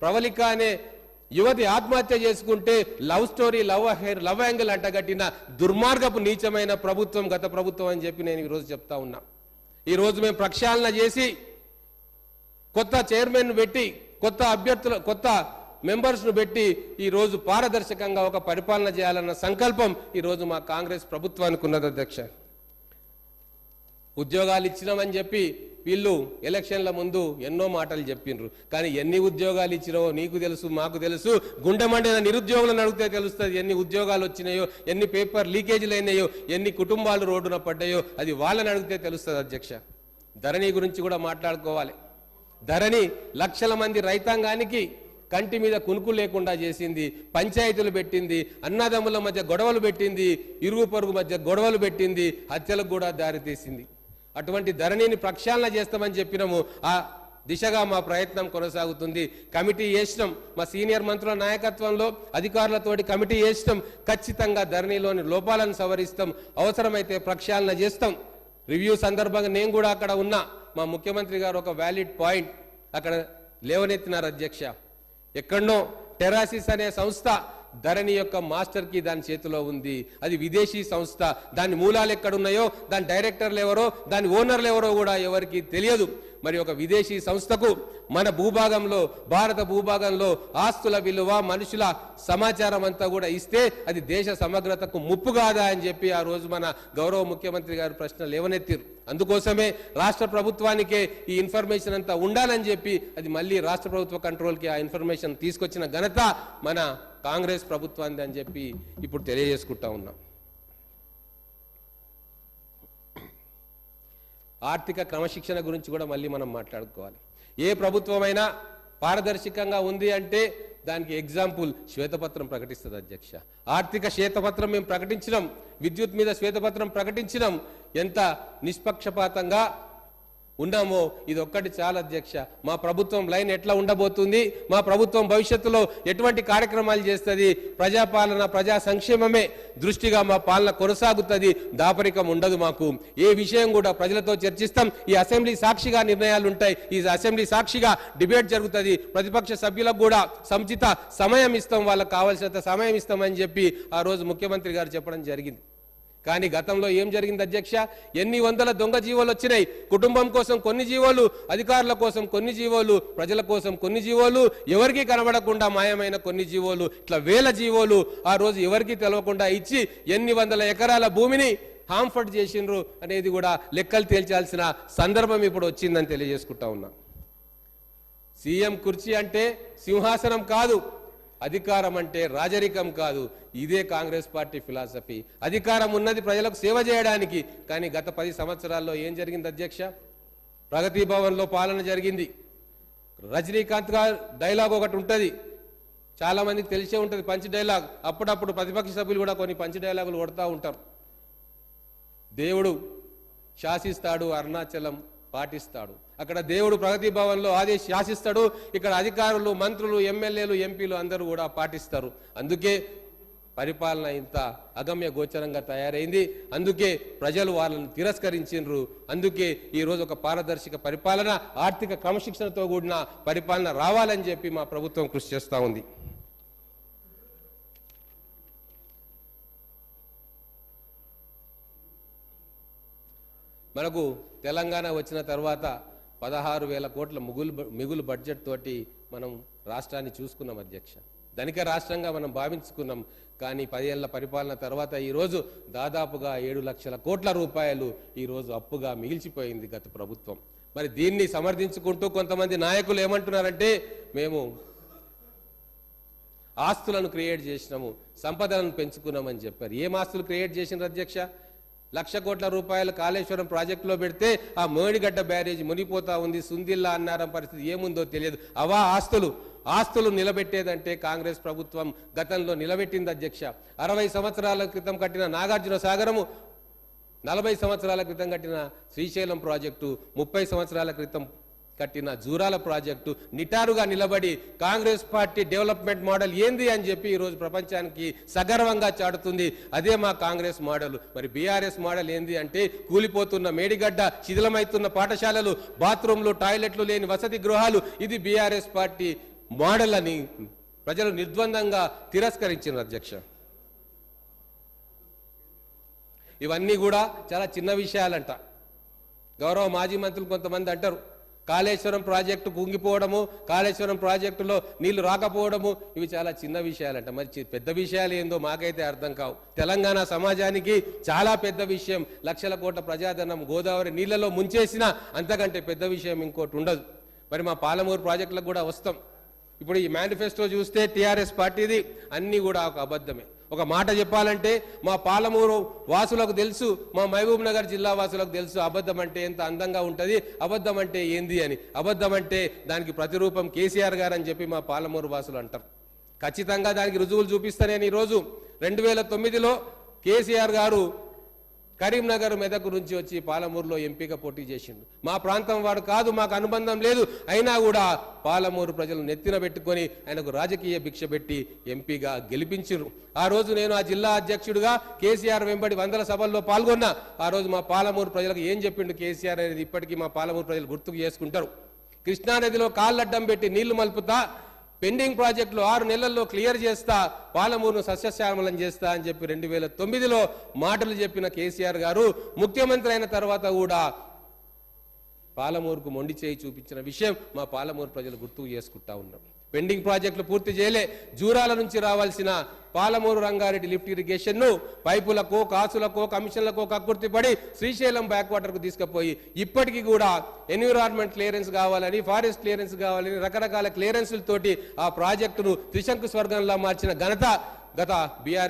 ప్రవళిక అనే యువతి ఆత్మహత్య చేసుకుంటే లవ్ స్టోరీ, లవ్ యాంగిల్ అంటగట్టిన దుర్మార్గపు నీచమైన ప్రభుత్వం గత ప్రభుత్వం అని చెప్పి నేను ఈరోజు చెప్తా ఉన్నా. ఈరోజు మేము ప్రక్షాళన చేసి కొత్త చైర్మన్ పెట్టి కొత్త మెంబర్స్ను పెట్టి ఈరోజు పారదర్శకంగా ఒక పరిపాలన చేయాలన్న సంకల్పం ఈరోజు మా కాంగ్రెస్ ప్రభుత్వానికి ఉన్నది అధ్యక్ష. ఉద్యోగాలు ఇచ్చినామని చెప్పి వీళ్ళు ఎలక్షన్ల ముందు ఎన్నో మాటలు చెప్పిండ్రు. కానీ ఎన్ని ఉద్యోగాలు ఇచ్చినో నీకు తెలుసు, మాకు తెలుసు. గుండె మండిన నిరుద్యోగులను అడిగితే తెలుస్తుంది ఎన్ని ఉద్యోగాలు వచ్చినాయో, ఎన్ని పేపర్ లీకేజీలు అయినాయో, ఎన్ని కుటుంబాలు రోడ్డున పడ్డాయో. అది వాళ్ళని అడిగితే తెలుస్తుంది అధ్యక్ష. ధరణి గురించి కూడా మాట్లాడుకోవాలి. ధరణి లక్షల మంది రైతాంగానికి కంటి మీద కునుకు లేకుండా చేసింది, పంచాయతీలు పెట్టింది, అన్నదమ్ముల మధ్య గొడవలు పెట్టింది, ఇరుగు పొరుగు మధ్య గొడవలు పెట్టింది, హత్యలకు కూడా దారితీసింది. అటువంటి ధరణిని ప్రక్షాళన చేస్తామని చెప్పినాము. ఆ దిశగా మా ప్రయత్నం కొనసాగుతుంది. కమిటీ చేసినాం, మా సీనియర్ మంత్రుల నాయకత్వంలో అధికారులతోటి కమిటీ చేసినాం. ఖచ్చితంగా ధరణిలోని లోపాలను సవరిస్తాం, అవసరమైతే ప్రక్షాళన చేస్తాం. రివ్యూ సందర్భంగా నేను కూడా అక్కడ ఉన్నా. మా ముఖ్యమంత్రి గారు ఒక వ్యాలిడ్ పాయింట్ అక్కడ లేవనెత్తినారు అధ్యక్ష. ఎక్కడనో టెరాసిస్ అనే సంస్థ ధరణి యొక్క మాస్టర్ కి దాని చేతిలో ఉంది. అది విదేశీ సంస్థ. దాని మూలాలు ఎక్కడున్నాయో, దాని డైరెక్టర్లు ఎవరో, దాని ఓనర్లు ఎవరో కూడా ఎవరికి తెలియదు. మరి ఒక విదేశీ సంస్థకు మన భూభాగంలో, భారత భూభాగంలో ఆస్తుల విలువ, మనుషుల సమాచారం అంతా కూడా ఇస్తే అది దేశ సమగ్రతకు ముప్పు కాదా అని చెప్పి ఆ రోజు మన గౌరవ ముఖ్యమంత్రి గారు ప్రశ్న లేవనెత్తిరు. అందుకోసమే రాష్ట్ర ప్రభుత్వానికే ఈ ఇన్ఫర్మేషన్ అంతా ఉండాలని చెప్పి అది మళ్ళీ రాష్ట్ర ప్రభుత్వ కంట్రోల్కి ఆ ఇన్ఫర్మేషన్ తీసుకొచ్చిన ఘనత మన కాంగ్రెస్ ప్రభుత్వాన్ని అని చెప్పి ఇప్పుడు తెలియజేసుకుంటా ఉన్నాం. ఆర్థిక క్రమశిక్షణ గురించి కూడా మళ్ళీ మనం మాట్లాడుకోవాలి. ఏ ప్రభుత్వమైనా పారదర్శకంగా ఉంది అంటే దానికి ఎగ్జాంపుల్ శ్వేతపత్రం ప్రకటిస్తుంది అధ్యక్ష. ఆర్థిక శ్వేతపత్రం మేము ప్రకటించినాం, విద్యుత్ మీద శ్వేతపత్రం ప్రకటించినాం. ఎంత నిష్పక్షపాతంగా ఉన్నామో ఇది ఒక్కటి చాలా అధ్యక్ష. మా ప్రభుత్వం లైన్ ఎట్లా ఉండబోతుంది, మా ప్రభుత్వం భవిష్యత్తులో ఎటువంటి కార్యక్రమాలు చేస్తుంది, ప్రజాపాలన, ప్రజా సంక్షేమమే దృష్టిగా మా పాలన కొనసాగుతుంది. దాపరికం ఉండదు మాకు. ఏ విషయం కూడా ప్రజలతో చర్చిస్తాం. ఈ అసెంబ్లీ సాక్షిగా నిర్ణయాలు ఉంటాయి. ఈ అసెంబ్లీ సాక్షిగా డిబేట్ జరుగుతుంది. ప్రతిపక్ష సభ్యులకు కూడా సముచిత సమయం ఇస్తాం, వాళ్ళకు కావాల్సినంత సమయం ఇస్తామని చెప్పి ఆ రోజు ముఖ్యమంత్రి గారు చెప్పడం జరిగింది. కానీ గతంలో ఏం జరిగింది అధ్యక్ష? ఎన్ని వందల దొంగ జీవోలు వచ్చినాయి. కుటుంబం కోసం కొన్ని జీవోలు, అధికారుల కోసం కొన్ని జీవోలు, ప్రజల కోసం కొన్ని జీవోలు, ఎవరికి కనబడకుండా మాయమైన కొన్ని జీవోలు, ఇట్లా వేల జీవోలు ఆ రోజు ఎవరికి తెలవకుండా ఇచ్చి ఎన్ని వందల ఎకరాల భూమిని హాంఫర్ట్ చేసిండ్రు అనేది కూడా లెక్కలు తేల్చాల్సిన సందర్భం ఇప్పుడు వచ్చిందని తెలియజేసుకుంటా ఉన్నా. సీఎం కుర్చీ అంటే సింహాసనం కాదు, అధికారం అంటే రాజరికం కాదు. ఇదే కాంగ్రెస్ పార్టీ ఫిలాసఫీ. అధికారం ఉన్నది ప్రజలకు సేవ చేయడానికి. కానీ గత 10 సంవత్సరాల్లో ఏం జరిగింది అధ్యక్ష? ప్రగతి భవన్లో పాలన జరిగింది. రజనీకాంత్ గారు డైలాగ్ ఒకటి ఉంటుంది, చాలా మందికి తెలిసే ఉంటుంది, పంచ్ డైలాగ్. అప్పుడప్పుడు ప్రతిపక్ష సభ్యులు కూడా కొన్ని పంచ్ డైలాగులు కొడతా ఉంటారు. దేవుడు శాసిస్తాడు, అరుణాచలం పాటిస్తాడు. అక్కడ దేవుడు ప్రగతి భవన్లో శాసిస్తాడు, ఇక్కడ అధికారులు, మంత్రులు, ఎమ్మెల్యేలు, ఎంపీలు అందరూ కూడా పాటిస్తారు. అందుకే పరిపాలన ఇంత అగమ్య గోచరంగా తయారైంది. అందుకే ప్రజలు వాళ్ళని తిరస్కరించిండ్రు. అందుకే ఈరోజు ఒక పారదర్శక పరిపాలన, ఆర్థిక క్రమశిక్షణతో కూడిన పరిపాలన రావాలని చెప్పి మా ప్రభుత్వం కృషి చేస్తూ ఉంది. మనకు తెలంగాణ వచ్చిన తర్వాత 16,000 కోట్ల మిగులు బడ్జెట్ తోటి మనం రాష్ట్రాన్ని చూసుకున్నాం అధ్యక్ష. ధనిక రాష్ట్రంగా మనం భావించుకున్నాం. కానీ 10 ఏళ్ల పరిపాలన తర్వాత ఈరోజు దాదాపుగా 7 లక్షల కోట్ల రూపాయలు ఈరోజు అప్పుగా మిగిల్చిపోయింది గత ప్రభుత్వం. మరి దీన్ని సమర్థించుకుంటూ కొంతమంది నాయకులు ఏమంటున్నారంటే మేము ఆస్తులను క్రియేట్ చేసినాము, సంపదలను పెంచుకున్నామని చెప్పారు. ఏం ఆస్తులు క్రియేట్ చేసినారు అధ్యక్ష? 1,00,000 కోట్ల రూపాయలు కాళేశ్వరం ప్రాజెక్టులో పెడితే ఆ మేడిగడ్డ బ్యారేజ్ మునిపోతా ఉంది. సుందిల్లా అన్నారం పరిస్థితి ఏముందో తెలియదు. అవా ఆస్తులు నిలబెట్టేదంటే కాంగ్రెస్ ప్రభుత్వం గతంలో నిలబెట్టింది అధ్యక్ష. 60 సంవత్సరాల క్రితం కట్టిన నాగార్జున సాగరము, 40 సంవత్సరాల క్రితం కట్టిన శ్రీశైలం ప్రాజెక్టు, 30 సంవత్సరాల క్రితం కట్టిన జూరాల ప్రాజెక్టు నిటారుగా నిలబడి కాంగ్రెస్ పార్టీ డెవలప్మెంట్ మోడల్ ఏంది అని చెప్పి ఈరోజు ప్రపంచానికి సగర్వంగా చాటుతుంది. అదే మా కాంగ్రెస్ మోడల్. మరి బీఆర్ఎస్ మోడల్ ఏంది అంటే కూలిపోతున్న మేడిగడ్డ, శిథిలమవుతున్న పాఠశాలలు, బాత్రూంలు, టాయిలెట్లు లేని వసతి గృహాలు. ఇది బీఆర్ఎస్ పార్టీ మోడల్ అని ప్రజలు నిర్ద్వందంగా తిరస్కరించారు అధ్యక్ష. ఇవన్నీ కూడా చాలా చిన్న విషయాలంట. గౌరవ మాజీ మంత్రులు కొంతమంది అంటారు కాళేశ్వరం ప్రాజెక్టు కుంగిపోవడము, కాళేశ్వరం ప్రాజెక్టులో నీళ్లు రాకపోవడము ఇవి చాలా చిన్న విషయాలంట. మరి పెద్ద విషయాలు ఏందో మాకైతే అర్థం కావు. తెలంగాణ సమాజానికి చాలా పెద్ద విషయం. లక్షల కోట్ల ప్రజాధనం గోదావరి నీళ్లలో ముంచేసిన అంతకంటే పెద్ద విషయం ఇంకోటి ఉండదు. మరి మా పాలమూరు ప్రాజెక్టులకు కూడా వస్తాం. ఇప్పుడు ఈ మేనిఫెస్టో చూస్తే టీఆర్ఎస్ పార్టీది అన్నీ కూడా ఒక అబద్ధమే. ఒక మాట చెప్పాలంటే మా పాలమూరు వాసులకు తెలుసు, మా మహబూబ్ నగర్ జిల్లా వాసులకు తెలుసు అబద్ధం అంటే ఎంత అందంగా ఉంటుంది, అబద్ధం అంటే ఏంది అని. అబద్ధం అంటే దానికి ప్రతిరూపం కేసీఆర్ గారు అని చెప్పి మా పాలమూరు వాసులు అంటారు. ఖచ్చితంగా దానికి రుజువులు చూపిస్తాను. నేను ఈరోజు 2009లో కేసీఆర్ గారు కరీంనగర్ మెదక్ నుంచి వచ్చి పాలమూరులో ఎంపీగా పోటీ చేసిండు. మా ప్రాంతం వాడు కాదు, మాకు అనుబంధం లేదు, అయినా కూడా పాలమూరు ప్రజలు నెత్తిన పెట్టుకొని ఆయనకు రాజకీయ భిక్ష పెట్టి ఎంపీగా గెలిపించారు. ఆ రోజు నేను ఆ జిల్లా అధ్యక్షుడిగా కేసీఆర్ వెంబడి 100 సభల్లో పాల్గొన్నా. ఆ రోజు మా పాలమూరు ప్రజలకు ఏం చెప్పిండు కేసీఆర్ అనేది ఇప్పటికీ మా పాలమూరు ప్రజలు గుర్తుకు చేసుకుంటారు. కృష్ణానదిలో కాళ్ళడ్డం పెట్టి నీళ్లు మలుపుతా, పెండింగ్ ప్రాజెక్టులు 6 నెలల్లో క్లియర్ చేస్తా, పాలమూరును సస్యశ్యామలం చేస్తా అని చెప్పి 2009లో మాటలు చెప్పిన కేసీఆర్ గారు ముఖ్యమంత్రి అయిన తర్వాత కూడా పాలమూరుకు మొండి చేయి చూపించిన విషయం మా పాలమూరు ప్రజలు గుర్తుకు చేసుకుంటా ఉన్నారు. పెండింగ్ ప్రాజెక్టులు పూర్తి చేయలే. జూరాల నుంచి రావాల్సిన పాలమూరు రంగారెడ్డి లిఫ్ట్ ఇరిగేషన్ ను పైపులకో, కాసులకో, కమిషన్లకో కక్కుర్తిపడి శ్రీశైలం బ్యాక్ వాటర్ కు తీసుకుపోయి ఇప్పటికీ కూడా ఎన్విరాన్మెంట్ క్లియరెన్స్ కావాలని, ఫారెస్ట్ క్లియరెన్స్ కావాలని రకరకాల క్లియరెన్స్లతోటి ఆ ప్రాజెక్టును త్రిశంకు స్వర్గంలా మార్చిన ఘనత గత బీఆర్ఎస్